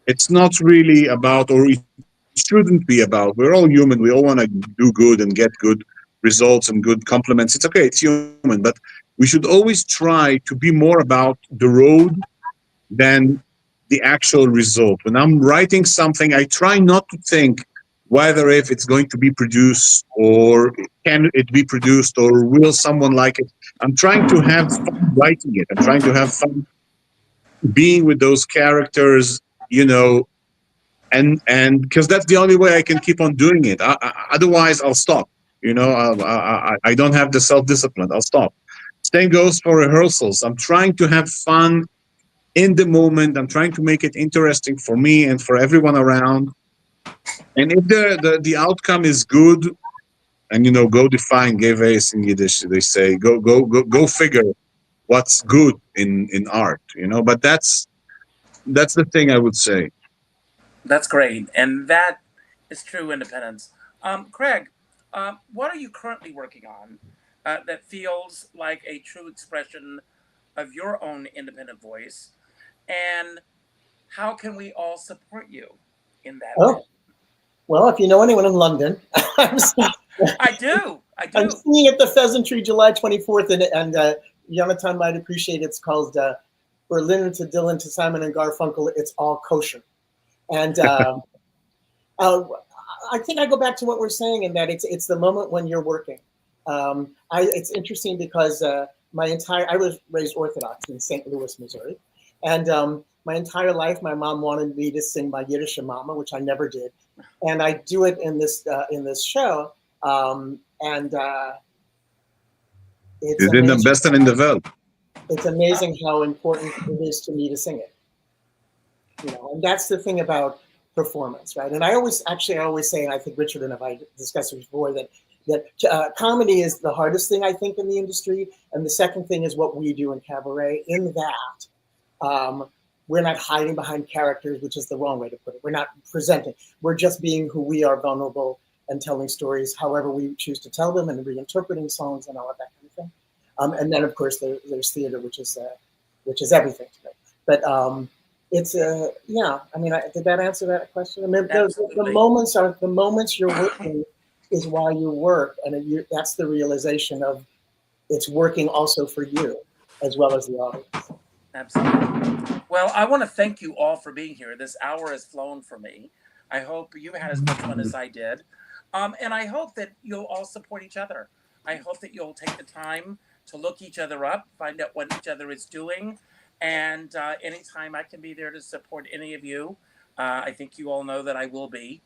It's not really about, or it shouldn't be about, we're all human. We all want to do good and get good results and good compliments. It's okay, it's human, but we should always try to be more about the road than the actual result. When I'm writing something, I try not to think whether if it's going to be produced or can it be produced or will someone like it. I'm trying to have fun writing it. I'm trying to have fun being with those characters, and because that's the only way I can keep on doing it. Otherwise, I'll stop. I don't have the self-discipline. I'll stop. Same goes for rehearsals. I'm trying to have fun in the moment. I'm trying to make it interesting for me and for everyone around. And if the outcome is good, and go define geves in Yiddish, they say go figure what's good in art. But that's the thing I would say. That's great, and that is true independence. Craig, what are you currently working on that feels like a true expression of your own independent voice, and how can we all support you in that way? Well, if you know anyone in London, I do. I'm singing at the Pheasantry July 24th, and Jonathan might appreciate it. It's called Berlin to Dylan to Simon and Garfunkel. It's all kosher. And I think I go back to what we're saying, in that it's the moment when you're working. It's interesting because I was raised Orthodox in St. Louis, Missouri, and my entire life, my mom wanted me to sing my Yiddish mama, which I never did, and I do it in this show, and it's in the best and in the world. It's amazing how important it is to me to sing it. And that's the thing about performance, right? And I always say, and I think Richard and I discussed it before, that comedy is the hardest thing, I think, in the industry. And the second thing is what we do in cabaret. In that, we're not hiding behind characters, which is the wrong way to put it. We're not presenting. We're just being who we are, vulnerable, and telling stories however we choose to tell them, and reinterpreting songs and all of that kind of thing. And then, of course, there's theater, which is everything to me. But it's I mean, did that answer that question? I mean, the moments you're working is why you work, and that's the realization of it's working also for you as well as the audience. Absolutely. Well, I want to thank you all for being here. This hour has flown for me. I hope you had as much fun as I did, and I hope that you'll all support each other. I hope that you'll take the time to look each other up, find out what each other is doing, And anytime I can be there to support any of you, I think you all know that I will be.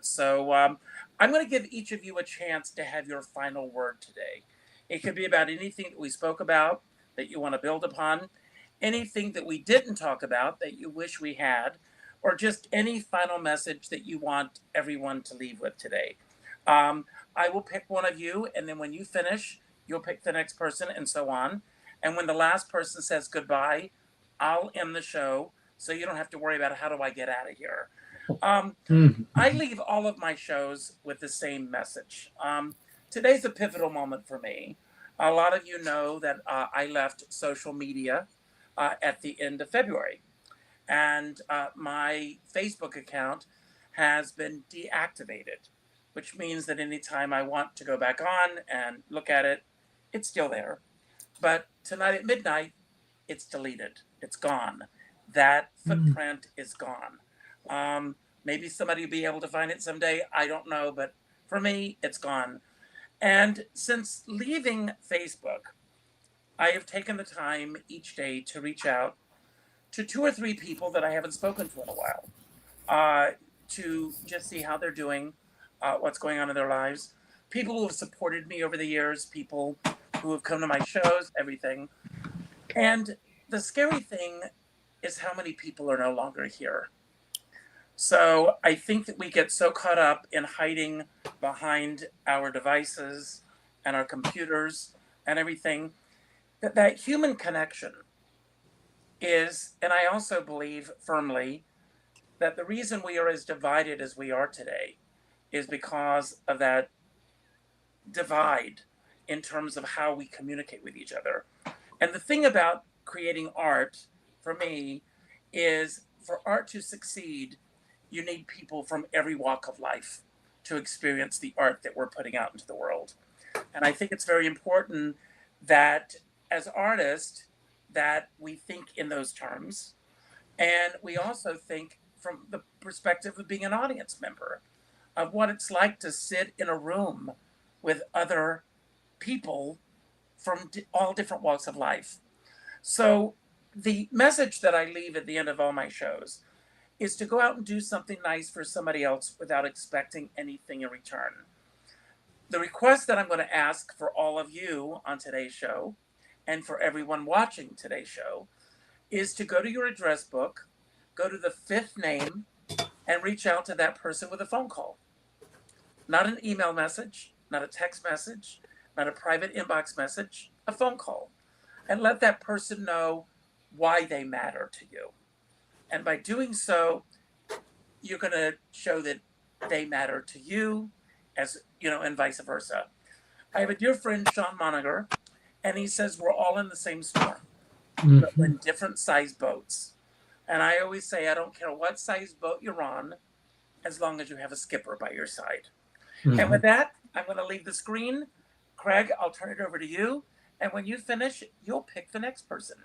So I'm going to give each of you a chance to have your final word today. It could be about anything that we spoke about that you want to build upon, anything that we didn't talk about that you wish we had, or just any final message that you want everyone to leave with today. I will pick one of you, and then when you finish, you'll pick the next person, and so on. And when the last person says goodbye, I'll end the show, so you don't have to worry about how do I get out of here. I leave all of my shows with the same message. Today's a pivotal moment for me. A lot of you know that I left social media at the end of February. And my Facebook account has been deactivated, which means that anytime I want to go back on and look at it, it's still there. But tonight at midnight, it's deleted. It's gone. That footprint is gone. Maybe somebody will be able to find it someday. I don't know. But for me, it's gone. And since leaving Facebook, I have taken the time each day to reach out to 2 or 3 people that I haven't spoken to in a while, to just see how they're doing, what's going on in their lives. People who have supported me over the years, people who have come to my shows, everything. And the scary thing is how many people are no longer here. So I think that we get so caught up in hiding behind our devices and our computers and everything, that human connection is, and I also believe firmly that the reason we are as divided as we are today is because of that divide in terms of how we communicate with each other. And the thing about creating art, for me, is for art to succeed, you need people from every walk of life to experience the art that we're putting out into the world. And I think it's very important that as artists, that we think in those terms. And we also think from the perspective of being an audience member, of what it's like to sit in a room with other people from all different walks of life. So the message that I leave at the end of all my shows is to go out and do something nice for somebody else without expecting anything in return. The request that I'm going to ask for all of you on today's show, and for everyone watching today's show, is to go to your address book, go to the 5th name, and reach out to that person with a phone call. Not an email message, not a text message, not a private inbox message, a phone call. And let that person know why they matter to you. And by doing so, you're going to show that they matter to you, as you know, and vice versa. I have a dear friend, Sean Moniger, and he says we're all in the same storm, but we're in different size boats. And I always say, I don't care what size boat you're on, as long as you have a skipper by your side. And with that, I'm going to leave the screen. Craig, I'll turn it over to you. And when you finish, you'll pick the next person.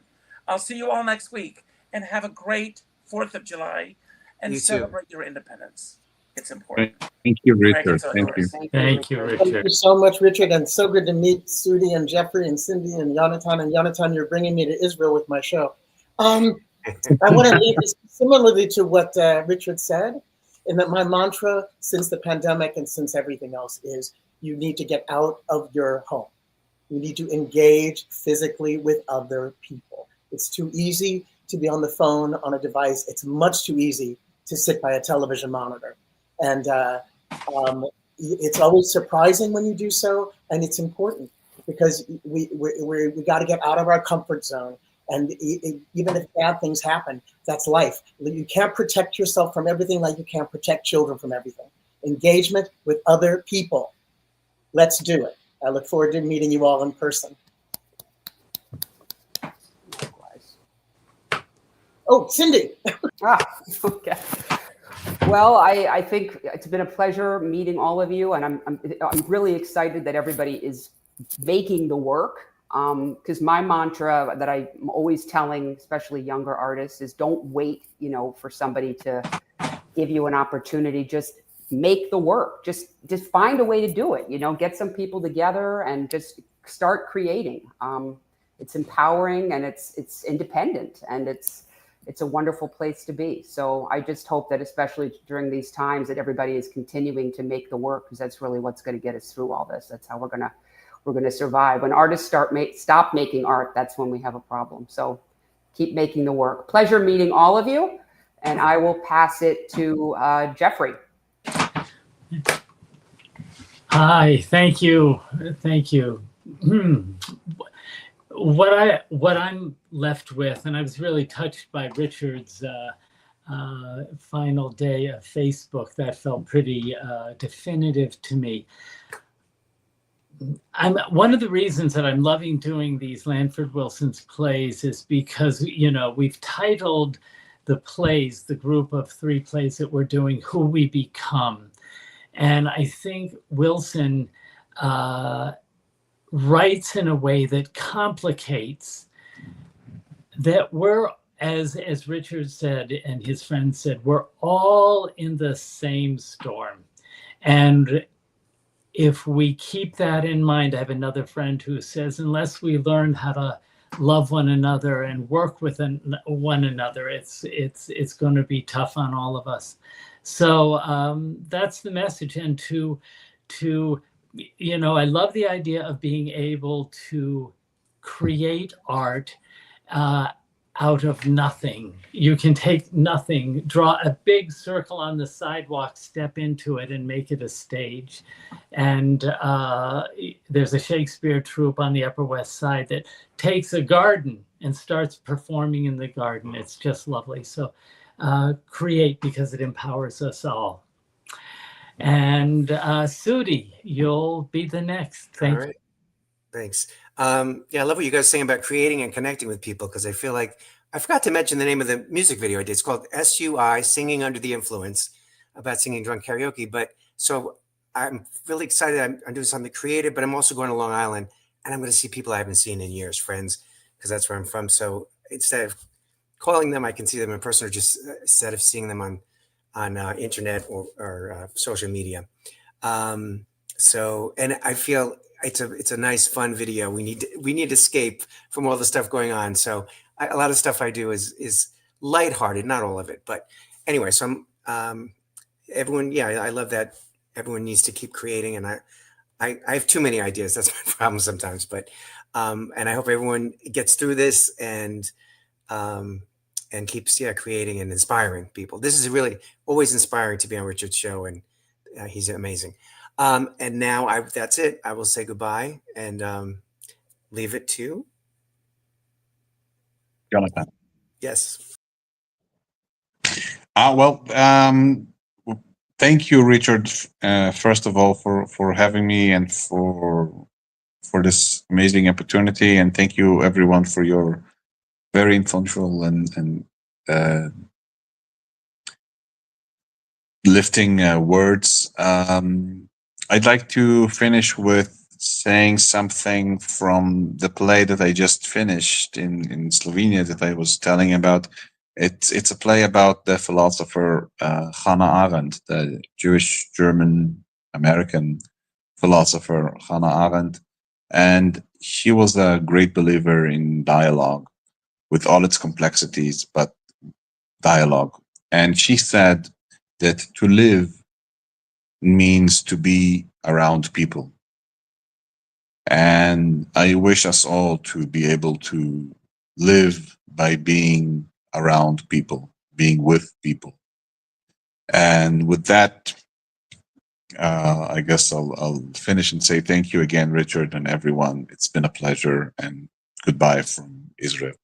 I'll see you all next week, and have a great 4th of July, and celebrate your independence. It's important. Thank you, Craig, Richard. it's all Thank you. yours. Thank you, Thank Richard. you so much, Richard, and so good to meet Sudi and Jeffrey and Cindy and Jonathan. And Jonathan, you're bringing me to Israel with my show. I want to leave this similarly to what Richard said, in that my mantra since the pandemic and since everything else is you need to get out of your home. You need to engage physically with other people. It's too easy to be on the phone, on a device. It's much too easy to sit by a television monitor. And it's always surprising when you do so, and it's important because we got to get out of our comfort zone. And even if bad things happen, that's life. You can't protect yourself from everything like you can't protect children from everything. Engagement with other people. Let's do it. I look forward to meeting you all in person. Oh, Cindy. Okay. Well, I think it's been a pleasure meeting all of you, and I'm really excited that everybody is making the work. Because my mantra that I'm always telling, especially younger artists, is don't wait, for somebody to give you an opportunity. Just make the work. Just find a way to do it. Get some people together and just start creating. empowering, and it's independent, and it's a wonderful place to be. So I just hope that, especially during these times, that everybody is continuing to make the work, because that's really what's going to get us through all this. That's how we're going to survive. When artists stop making art, that's when we have a problem. So keep making the work. Pleasure meeting all of you, and I will pass it to Jeffrey. Hi, thank you. What I'm left with, and I was really touched by Richard's final day of Facebook. That felt pretty definitive to me. One of the reasons that I'm loving doing these Lanford Wilson's plays is because, we've titled the plays, the group of 3 plays that we're doing, Who We Become. And I think Wilson writes in a way that complicates that we're, as Richard said and his friend said, we're all in the same storm. And if we keep that in mind, I have another friend who says, unless we learn how to love one another and work with one another, it's going to be tough on all of us. So that's the message. And to I love the idea of being able to create art out of nothing. You can take nothing, draw a big circle on the sidewalk, step into it, and make it a stage. And there's a Shakespeare troupe on the Upper West Side that takes a garden and starts performing in the garden. It's just lovely. So create, because it empowers us all. And Sudi, you'll be the next. Thank you. Thanks. I love what you guys are saying about creating and connecting with people, because I feel like I forgot to mention the name of the music video I did. It's called SUI, Singing Under the Influence, about singing drunk karaoke. But so I'm really excited. I'm doing something creative, but I'm also going to Long Island, and I'm going to see people I haven't seen in years, friends, because that's where I'm from. So instead of calling them, I can see them in person, or just instead of seeing them on internet or social media. So, and I feel it's a nice, fun video. We need escape from all the stuff going on. So a lot of stuff I do is lighthearted, not all of it, but anyway. So everyone, I love that everyone needs to keep creating, and I have too many ideas. That's my problem sometimes, but and I hope everyone gets through this and keeps creating and inspiring people. This is really always inspiring to be on Richard's show, and he's amazing. And now that's it. I will say goodbye and leave it to Jonathan. Yes. Thank you, Richard, first of all, for having me and for this amazing opportunity. And thank you, everyone, for your very influential and lifting words. I'd like to finish with saying something from the play that I just finished in Slovenia that I was telling about. It's a play about the philosopher Hannah Arendt, the Jewish German American philosopher Hannah Arendt, and she was a great believer in dialogue with all its complexities, but dialogue. And she said that to live means to be around people. And I wish us all to be able to live by being around people, being with people. And with that, I guess I'll finish and say thank you again, Richard, and everyone. It's been a pleasure, and goodbye from Israel.